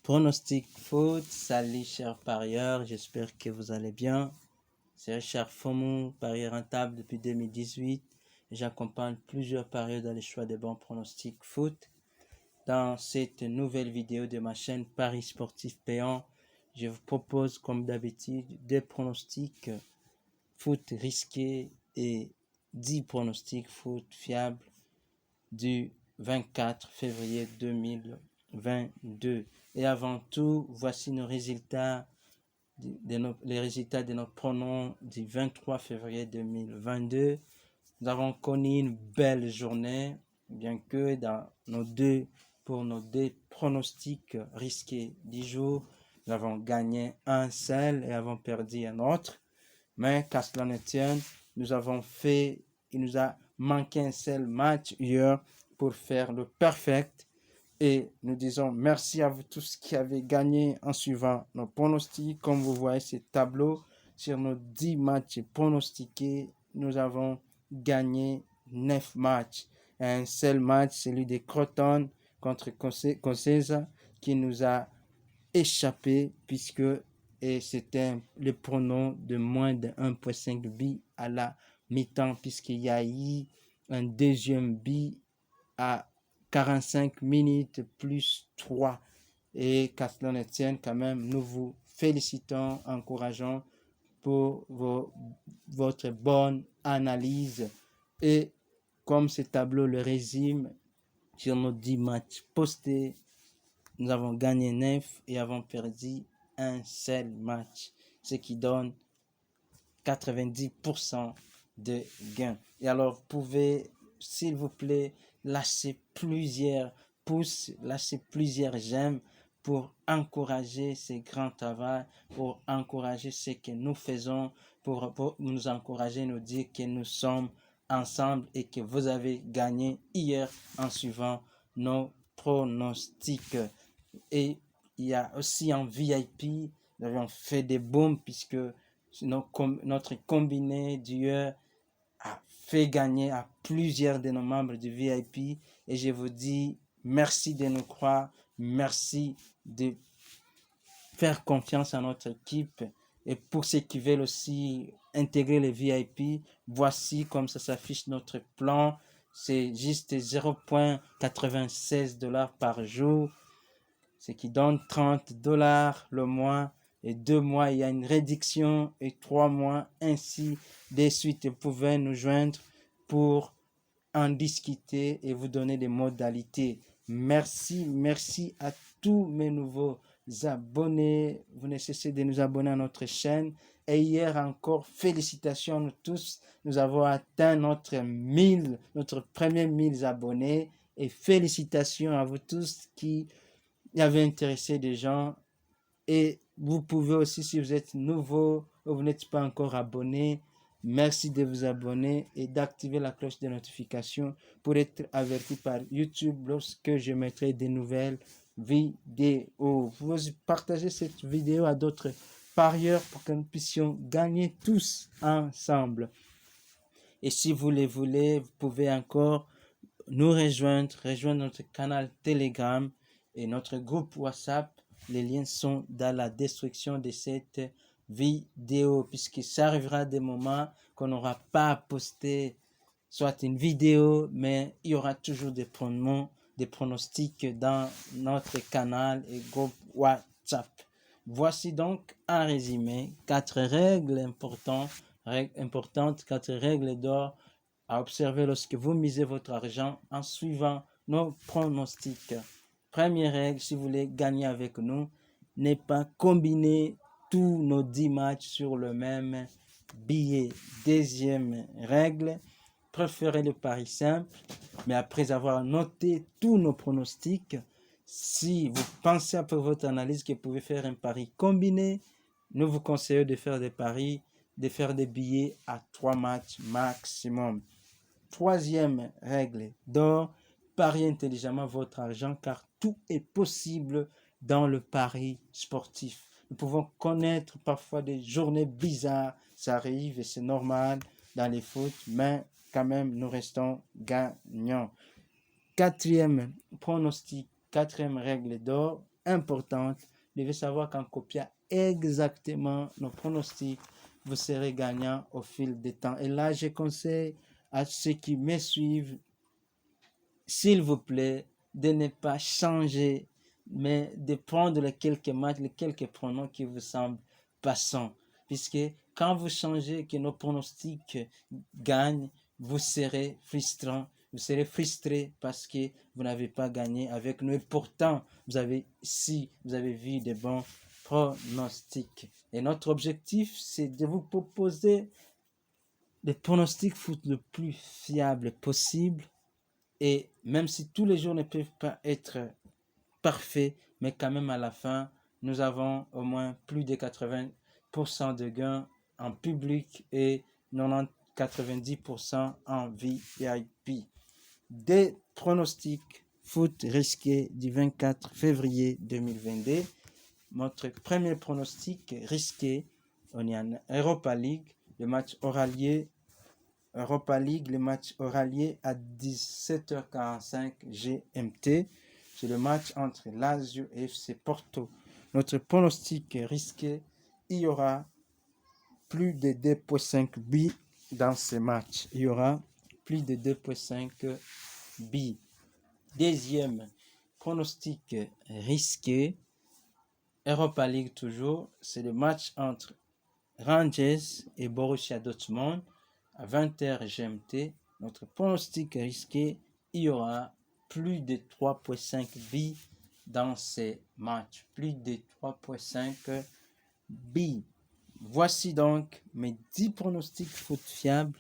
Pronostic foot, salut chers parieurs, j'espère que vous allez bien. C'est Richard Fomou, parieur rentable depuis 2018 et j'accompagne plusieurs parieurs dans les choix des bons pronostics foot. Dans cette nouvelle vidéo de ma chaîne Paris Sportif Payant, je vous propose comme d'habitude des pronostics foot risqués et 10 pronostics foot fiables du 24 février 2022. Et avant tout, voici nos résultats, les résultats de nos pronoms du 23 février 2022. Nous avons connu une belle journée, bien que pour nos deux pronostics risqués du jour, nous avons gagné un seul et avons perdu un autre. Mais qu'à cela ne tienne, il nous a manqué un seul match hier pour faire le perfect. Et nous disons merci à vous tous qui avez gagné en suivant nos pronostics. Comme vous voyez ce tableau, sur nos 10 matchs pronostiqués, nous avons gagné 9 matchs. Un seul match, celui de Croton contre Concesa, qui nous a échappé puisque c'était le pronom de moins de 1,5 billes à la mi-temps, puisqu'il y a eu un deuxième billet à 45 minutes plus 3. Et qu'à cela ne tienne, quand même, nous vous félicitons, encourageons pour votre bonne analyse. Et comme ce tableau le résume, sur nos 10 matchs postés, nous avons gagné 9 et avons perdu un seul match, ce qui donne 90% de gains. Et alors, vous pouvez, s'il vous plaît, lâcher plusieurs pouces, lâcher plusieurs j'aime pour encourager ce grand travail, pour encourager ce que nous faisons, pour nous encourager, nous dire que nous sommes ensemble et que vous avez gagné hier en suivant nos pronostics. Et il y a aussi en VIP, nous avons fait des booms puisque notre combiné d'hier a fait gagner à plusieurs de nos membres du VIP. Et je vous dis merci de nous croire, merci de faire confiance à notre équipe. Et pour ceux qui veulent aussi intégrer les VIP, voici comme ça s'affiche notre plan. C'est juste 0,96 $ par jour, ce qui donne 30 $ le mois. Et 2 mois, il y a une réduction, et 3 mois, ainsi de suite. Vous pouvez nous joindre pour en discuter et vous donner des modalités. Merci à tous mes nouveaux abonnés. Vous ne cessez de nous abonner à notre chaîne. Et hier encore, félicitations à nous tous. Nous avons atteint notre premier 1000 abonnés. Et félicitations à vous tous qui avez intéressé des gens. Et vous pouvez aussi, si vous êtes nouveau ou vous n'êtes pas encore abonné, merci de vous abonner et d'activer la cloche de notification pour être averti par YouTube lorsque je mettrai des nouvelles vidéos. Vous partagez cette vidéo à d'autres parieurs pour que nous puissions gagner tous ensemble. Et si vous le voulez, vous pouvez encore nous rejoindre notre canal Telegram et notre groupe WhatsApp. Les liens sont dans la description de cette vidéo, puisque ça arrivera des moments qu'on n'aura pas posté soit une vidéo, mais il y aura toujours des pronostics dans notre canal et groupe WhatsApp. Voici donc un résumé, 4 règles importantes, 4 règles d'or à observer lorsque vous misez votre argent en suivant nos pronostics. Première règle, si vous voulez gagner avec nous, n'est pas combiner tous nos 10 matchs sur le même billet. Deuxième règle, préférez le pari simple, mais après avoir noté tous nos pronostics, si vous pensez après votre analyse que vous pouvez faire un pari combiné, nous vous conseillons de faire des paris, de faire des billets à 3 matchs maximum. Troisième règle d'or, pariez intelligemment votre argent car tout est possible dans le pari sportif. Nous pouvons connaître parfois des journées bizarres, ça arrive et c'est normal dans les foot, mais quand même nous restons gagnants. Quatrième pronostic, quatrième règle d'or, importante. Vous devez savoir qu'en copiant exactement nos pronostics, vous serez gagnant au fil des temps. Et là, je conseille à ceux qui me suivent, s'il vous plaît, de ne pas changer, mais de prendre les quelques matchs, les quelques pronoms qui vous semblent passants. Puisque quand vous changez, que nos pronostics gagnent, vous serez frustrant. Vous serez frustré parce que vous n'avez pas gagné avec nous. Et pourtant, vous avez vu des bons pronostics. Et notre objectif, c'est de vous proposer les pronostics foot le plus fiable possible. Et même si tous les jours ne peuvent pas être parfaits, mais quand même à la fin, nous avons au moins plus de 80% de gains en public et 90% en VIP. Des pronostics foot risqués du 24 février 2022. Notre premier pronostic risqué, on est en Europa League. Le match aura lieu Europa League, le match aura lieu à 17h45 GMT. C'est le match entre Lazio et FC Porto. Notre pronostic risqué, il y aura plus de 2,5 buts dans ce match. Il y aura plus de 2,5 buts. Deuxième pronostic risqué, Europa League toujours, c'est le match entre Rangers et Borussia Dortmund à 20h GMT. Notre pronostic risqué, il y aura plus de 3,5 buts dans ces matchs. Plus de 3,5 buts. Voici donc mes 10 pronostics foot fiables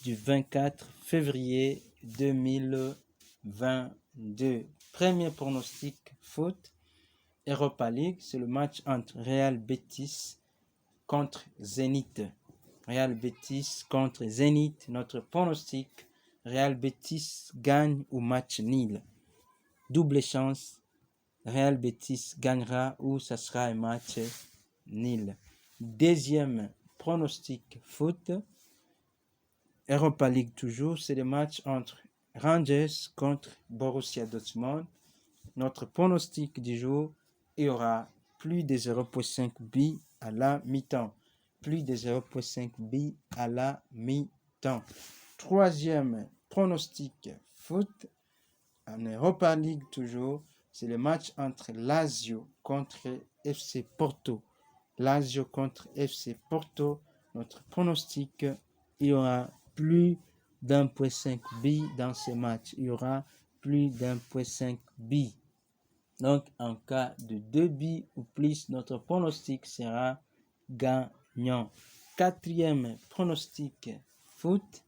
du 24 février 2022. Premier pronostic foot, Europa League, c'est le match entre Real Betis contre Zénith. Real Betis contre Zénith. Notre pronostic, Real Betis gagne ou match nul. Double chance, Real Betis gagnera ou ça sera un match nul. Deuxième pronostic foot, Europa League toujours, c'est le match entre Rangers contre Borussia Dortmund. Notre pronostic du jour, il y aura plus de 0,5 buts à la mi-temps. Plus de 0,5 buts à la mi-temps. Troisième pronostic foot, en Europa League toujours, c'est le match entre Lazio contre FC Porto. Lazio contre FC Porto. Notre pronostic, il y aura plus d'1,5 buts dans ce match. Il y aura plus d'1,5 buts. Donc, en cas de 2 buts ou plus, notre pronostic sera gagnant. Quatrième pronostic foot,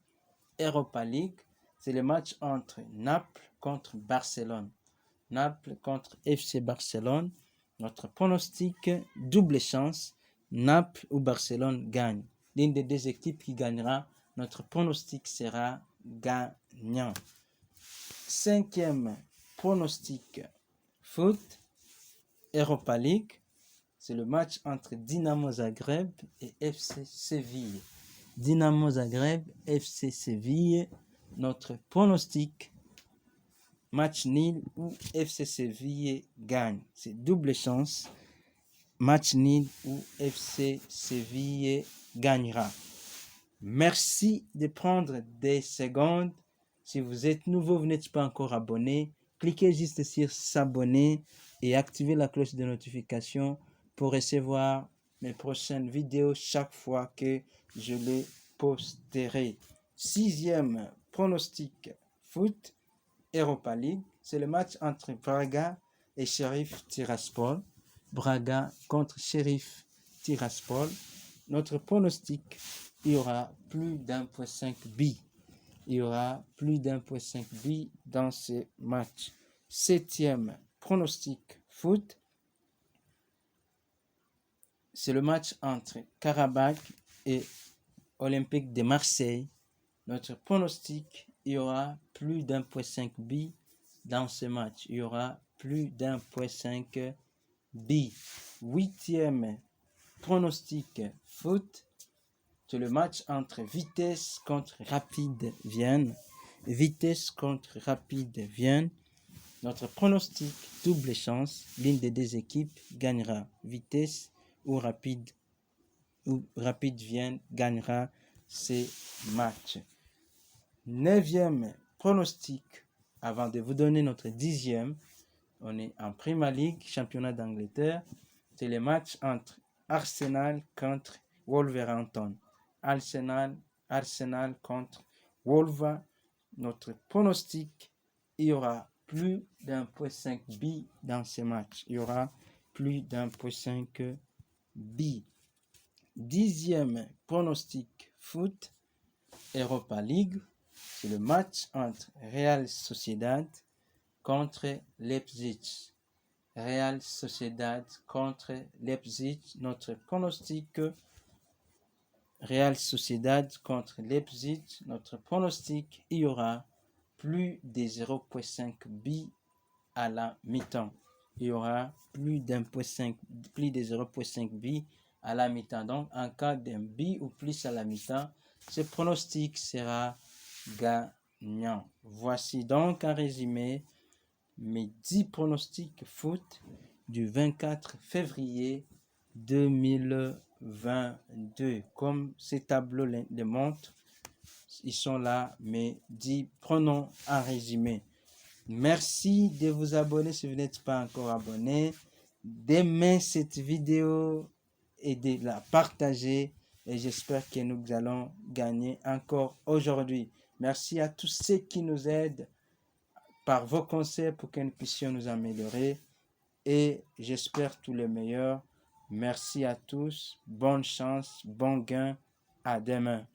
Europa League, c'est le match entre Naples contre Barcelone. Naples contre FC Barcelone. Notre pronostic, double chance, Naples ou Barcelone gagne. L'une des deux équipes qui gagnera, notre pronostic sera gagnant. Cinquième pronostic foot, Europa League, c'est le match entre Dinamo Zagreb et FC Séville. Dinamo Zagreb, FC Séville, notre pronostic, match nul ou FC Séville gagne. C'est double chance, match nul ou FC Séville gagnera. Merci de prendre des secondes. Si vous êtes nouveau, vous n'êtes pas encore abonné, cliquez juste sur s'abonner et activez la cloche de notification pour recevoir mes prochaines vidéos chaque fois que je les posterai. Sixième pronostic foot, Europa League, c'est le match entre Braga et Sheriff Tiraspol. Braga contre Sheriff Tiraspol. Notre pronostic, il y aura plus d'1,5 buts. Il y aura plus d'1,5 buts dans ce match. Septième pronostic foot, c'est le match entre Karabakh et Olympique de Marseille. Notre pronostic, il y aura plus d'1,5 buts dans ce match. Il y aura plus d'1,5 buts. Huitième pronostic foot, c'est le match entre Vitesse contre Rapide Vienne. Vitesse contre Rapide Vienne. Notre pronostic double chance, l'une des deux équipes gagnera. Vitesse ou Rapid Vienne gagnera ces matchs. 9e pronostic, avant de vous donner notre 10e, on est en Premier League, championnat d'Angleterre. C'est le match entre Arsenal contre Wolverhampton. Arsenal contre Wolves. Notre pronostic, il y aura plus d'1.5 billes dans ce match. Il y aura plus d'1.5 billes. 10e pronostic foot, Europa League. C'est le match entre Real Sociedad contre Leipzig. Real Sociedad contre Leipzig. Notre pronostic, Real Sociedad contre Leipzig. Notre pronostic, il y aura plus de 0.5 billes à la mi-temps. Il y aura plus de 0.5 billes à la mi-temps. Donc, en cas d'un billet ou plus à la mi-temps, ce pronostic sera gagnant. Voici donc un résumé mes 10 pronostics foot du 24 février 2022. Comme ces tableaux le montrent, ils sont là, mes 10. Prenons un résumé. Merci de vous abonner si vous n'êtes pas encore abonné. D'aimer cette vidéo et de la partager. Et j'espère que nous allons gagner encore aujourd'hui. Merci à tous ceux qui nous aident par vos conseils pour que nous puissions nous améliorer. Et j'espère tout le meilleur. Merci à tous. Bonne chance, bon gain. À demain.